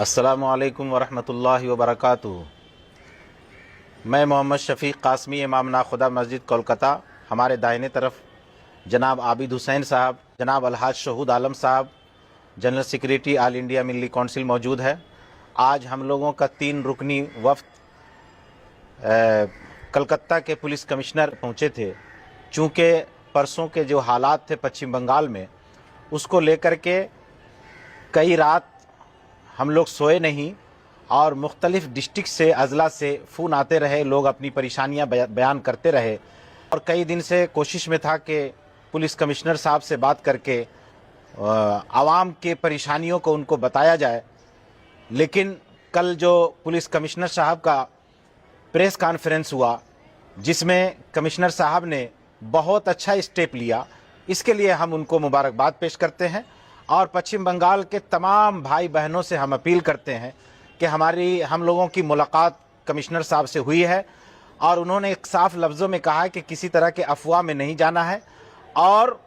अस्सलामुअलैकुम वरहमतुल्लाहि वबरकातुहू। मैं मोहम्मद शफ़ीक़ कासमी इमाम नाखुदा मस्जिद कोलकाता। हमारे दाहिने तरफ जनाब आबिद हुसैन साहब, जनाब अलहाज शहूद आलम साहब, जनरल सेक्रेटरी ऑल इंडिया मिल्ली काउंसिल मौजूद है। आज हम लोगों का 3 रुकनी वफ़द कलकत्ता के पुलिस कमिश्नर पहुँचे थे। चूँकि परसों के जो हालात थे पश्चिम बंगाल में, उसको लेकर के कई रात हम लोग सोए नहीं और मुख्तलिफ़ डिस्ट्रिक्ट से, अज़ला से फ़ोन आते रहे, लोग अपनी परेशानियां बयान करते रहे और कई दिन से कोशिश में था कि पुलिस कमिश्नर साहब से बात करके आवाम के परेशानियों को उनको बताया जाए। लेकिन कल जो पुलिस कमिश्नर साहब का प्रेस कॉन्फ्रेंस हुआ, जिसमें कमिश्नर साहब ने बहुत अच्छा स्टेप लिया, इसके लिए हम उनको मुबारकबाद पेश करते हैं और पश्चिम बंगाल के तमाम भाई बहनों से हम अपील करते हैं कि हम लोगों की मुलाकात कमिश्नर साहब से हुई है और उन्होंने एक साफ लफ्ज़ों में कहा है कि किसी तरह के अफवाह में नहीं जाना है और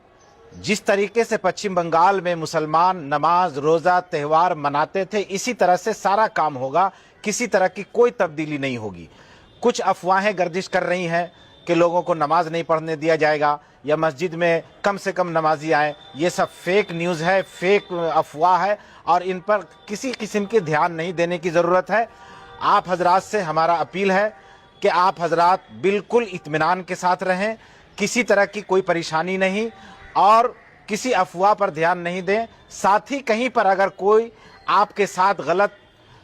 जिस तरीके से पश्चिम बंगाल में मुसलमान नमाज रोज़ा त्यौहार मनाते थे, इसी तरह से सारा काम होगा, किसी तरह की कोई तब्दीली नहीं होगी। कुछ अफवाहें गर्दिश कर रही हैं कि लोगों को नमाज नहीं पढ़ने दिया जाएगा या मस्जिद में कम से कम नमाजी आए। ये सब फेक न्यूज़ है, फेक अफवाह है और इन पर किसी किस्म की ध्यान नहीं देने की ज़रूरत है। आप हजरात से हमारा अपील है कि आप हजरात बिल्कुल इत्मीनान के साथ रहें, किसी तरह की कोई परेशानी नहीं और किसी अफवाह पर ध्यान नहीं दें। साथ ही कहीं पर अगर कोई आपके साथ गलत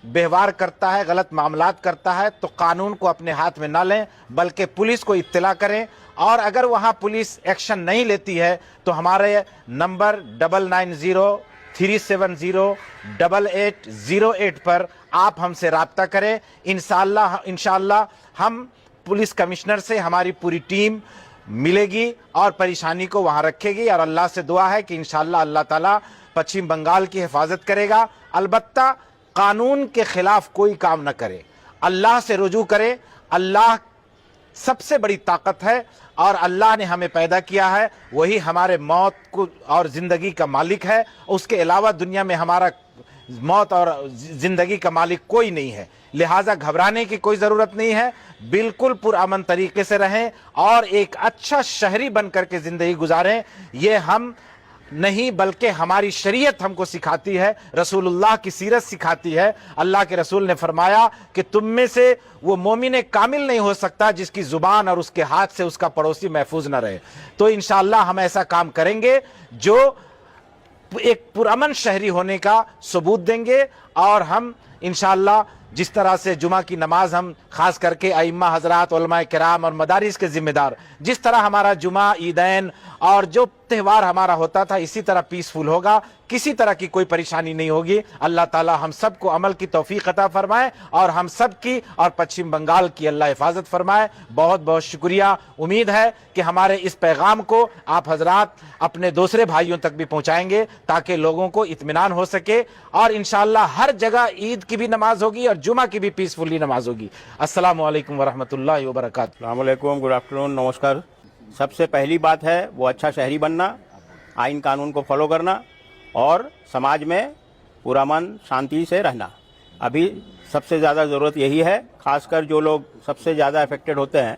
व्यवहार करता है, गलत मामलात करता है, तो कानून को अपने हाथ में ना लें बल्कि पुलिस को इत्तला करें और अगर वहां पुलिस एक्शन नहीं लेती है तो हमारे नंबर 9903708808 पर आप हमसे रब्ता करें। इंशाअल्लाह हम पुलिस कमिश्नर से हमारी पूरी टीम मिलेगी और परेशानी को वहां रखेगी और अल्लाह से दुआ है कि इंशाअल्लाह अल्लाह ताला पश्चिम बंगाल की हिफाजत करेगा। अलबत्ता कानून के खिलाफ कोई काम न करे, अल्लाह से रुजू करे। अल्लाह सबसे बड़ी ताकत है और अल्लाह ने हमें पैदा किया है, वही हमारे मौत को और ज़िंदगी का मालिक है। उसके अलावा दुनिया में हमारा मौत और ज़िंदगी का मालिक कोई नहीं है, लिहाजा घबराने की कोई ज़रूरत नहीं है। बिल्कुल पुरअमन तरीके से रहें और एक अच्छा शहरी बन करके ज़िंदगी गुजारें। ये हम नहीं बल्कि हमारी शरीयत हमको सिखाती है, रसूलुल्लाह की सीरत सिखाती है। अल्लाह के रसूल ने फरमाया कि तुम में से वो मोमिन कामिल नहीं हो सकता जिसकी ज़ुबान और उसके हाथ से उसका पड़ोसी महफूज न रहे। तो इंशाअल्लाह हम ऐसा काम करेंगे जो एक पुरअमन शहरी होने का सबूत देंगे और हम इंशाअल्लाह जिस तरह से जुमा की नमाज हम खास करके अइम्मा हजरात उलमाए किराम और मदारिस के जिम्मेदार, जिस तरह हमारा जुमा ईदैन और जो त्यौहार हमारा होता था, इसी तरह पीसफुल होगा, किसी तरह की कोई परेशानी नहीं होगी। अल्लाह ताला हम सबको अमल की तौफीक अता फरमाए और हम सब की और पश्चिम बंगाल की अल्लाह हिफाजत फरमाए। बहुत बहुत शुक्रिया। उम्मीद है कि हमारे इस पैगाम को आप हजरात अपने दूसरे भाइयों तक भी पहुँचाएंगे ताकि लोगों को इत्मीनान हो सके और इंशाअल्लाह हर जगह ईद की भी नमाज होगी और जुमा की भी पीसफुली नमाज होगी। अस्सलामु अलैकुम वरहमतुल्लाहि वबरकातुहू। अस्सलामु अलैकुम, गुड आफ्टरनून, नमस्कार। सबसे पहली बात है वो अच्छा शहरी बनना, आइन कानून को फॉलो करना और समाज में पुरअमन शांति से रहना। अभी सबसे ज़्यादा ज़रूरत यही है। खासकर जो लोग सबसे ज़्यादा अफेक्टेड होते हैं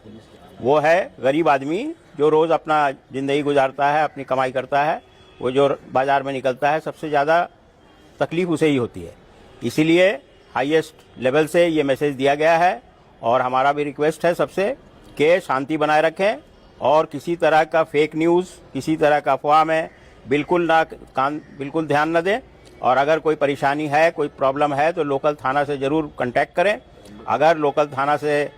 वो है गरीब आदमी, जो रोज़ अपना ज़िंदगी गुजारता है, अपनी कमाई करता है, वो जो बाज़ार में निकलता है, सबसे ज़्यादा तकलीफ़ उसे ही होती है। इसीलिए हाईएस्ट लेवल से ये मैसेज दिया गया है और हमारा भी रिक्वेस्ट है सबसे कि शांति बनाए रखें और किसी तरह का फेक न्यूज़, किसी तरह का अफवाह में बिल्कुल ध्यान न दें और अगर कोई परेशानी है, कोई प्रॉब्लम है तो लोकल थाना से ज़रूर कांटेक्ट करें। अगर लोकल थाना से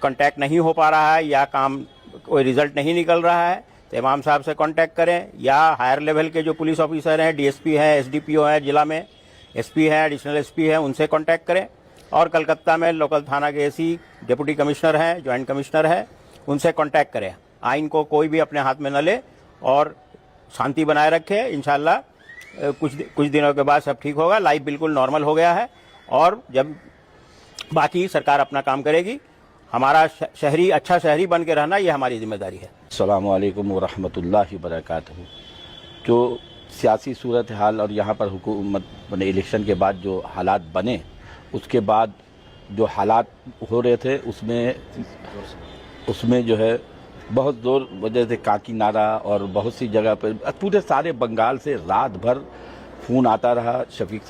कांटेक्ट नहीं हो पा रहा है या काम कोई रिजल्ट नहीं निकल रहा है तो इमाम साहब से कांटेक्ट करें या हायर लेवल के जो पुलिस ऑफिसर हैं, डीएसपी हैं, एसडीपीओ हैं, जिला में एसपी हैं, एडिशनल एसपी हैं, उनसे कांटेक्ट करें और कलकत्ता में लोकल थाना के एसी, डिप्टी कमिश्नर हैं, जॉइंट कमिश्नर हैं, उनसे कांटेक्ट करें। आइन को कोई भी अपने हाथ में न ले और शांति बनाए रखे। इंशाल्लाह कुछ दिनों के बाद सब ठीक होगा। लाइफ बिल्कुल नॉर्मल हो गया है और जब बाकी सरकार अपना काम करेगी, हमारा शहरी अच्छा शहरी बन के रहना ये हमारी जिम्मेदारी है। अस्सलामु अलैकुम वरहमतुल्लाहि वबरकातुहू। जो सियासी सूरत हाल और यहाँ पर हुकूमत बने इलेक्शन के बाद जो हालात बने, उसके बाद जो हालात हो रहे थे उसमें जो है बहुत जोर वजह से काकी नारा और बहुत सी जगह पर पूरे सारे बंगाल से रात भर फ़ोन आता रहा शफीक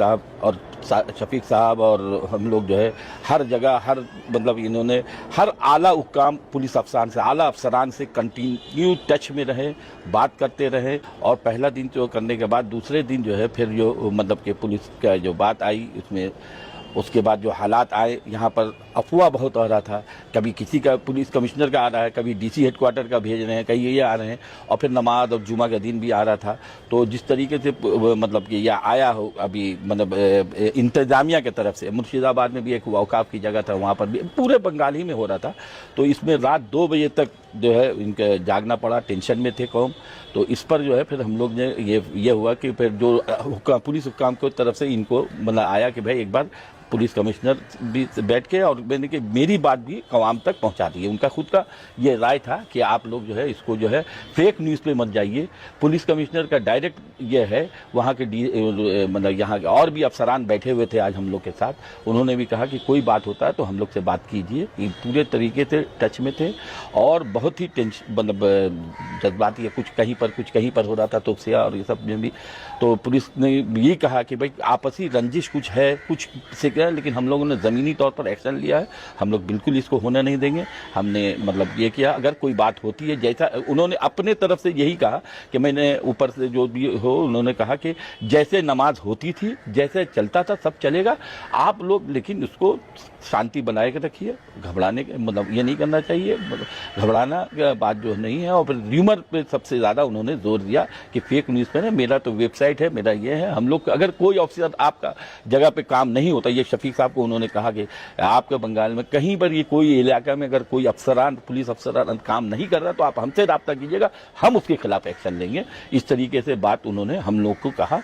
साहब और हम लोग जो है हर जगह हर मतलब इन्होंने हर आला हुक्काम पुलिस आला अफसरान से कंटिन्यू टच में रहे, बात करते रहे। और पहला दिन जो करने के बाद दूसरे दिन जो है फिर जो मतलब कि पुलिस का जो बात आई उसमें उसके बाद जो हालात आए, यहाँ पर अफवाह बहुत आ रहा था, कभी किसी का पुलिस कमिश्नर का आ रहा है, कभी डीसी हेडक्वार्टर का भेज रहे हैं, कहीं ये आ रहे हैं, और फिर नमाज और जुमा का दिन भी आ रहा था। तो जिस तरीके से मतलब कि यह आया हो अभी मतलब इंतजामिया की तरफ से, मुर्शिदाबाद में भी एक औकाफ की जगह था, वहाँ पर भी पूरे बंगाल ही में हो रहा था। तो इसमें रात 2 बजे तक जो है इनके जागना पड़ा, टेंशन में थे कौम। तो इस पर जो है फिर हम लोग ने ये हुआ कि फिर जो पुलिस हुक्काम की तरफ से इनको मतलब आया कि भाई एक बार पुलिस कमिश्नर भी बैठ के और मैंने कि मेरी बात भी कवाम तक पहुंचा दी है। उनका खुद का ये राय था कि आप लोग जो है इसको जो है फेक न्यूज़ पे मत जाइए। पुलिस कमिश्नर का डायरेक्ट ये है, वहाँ के मतलब यहाँ के और भी अफसरान बैठे हुए थे आज हम लोग के साथ, उन्होंने भी कहा कि कोई बात होता है तो हम लोग से बात कीजिए। ये पूरे तरीके से टच में थे और बहुत ही टेंशन मतलब जज्बाती, कुछ कहीं पर हो रहा था तोपसिया और ये सब में भी। तो पुलिस ने ये कहा कि भाई आपसी रंजिश कुछ है, कुछ से क्या, लेकिन हम लोगों ने ज़मीनी तौर पर एक्शन लिया है, हम लोग बिल्कुल इसको होने नहीं देंगे। हमने मतलब ये किया, अगर कोई बात होती है जैसा उन्होंने अपने तरफ से यही कहा कि मैंने ऊपर से जो भी हो, उन्होंने कहा कि जैसे नमाज होती थी, जैसे चलता था सब चलेगा, आप लोग लेकिन उसको शांति बनाए के रखिए, घबराने के मतलब ये नहीं करना चाहिए, घबराना का बात जो नहीं है। और फिर र्यूमर पे सबसे ज़्यादा उन्होंने जोर दिया कि फेक न्यूज़ पे है, मेरा तो वेबसाइट है, मेरा ये है, हम लोग अगर कोई ऑफिसर आपका जगह पे काम नहीं होता, ये शफीक साहब को उन्होंने कहा कि आपके बंगाल में कहीं पर ये कोई इलाका में अगर कोई अफसरान पुलिस अफसरान काम नहीं कर रहा तो आप हमसे रब्ता कीजिएगा, हम उसके खिलाफ एक्शन लेंगे। इस तरीके से बात उन्होंने हम लोग को कहा।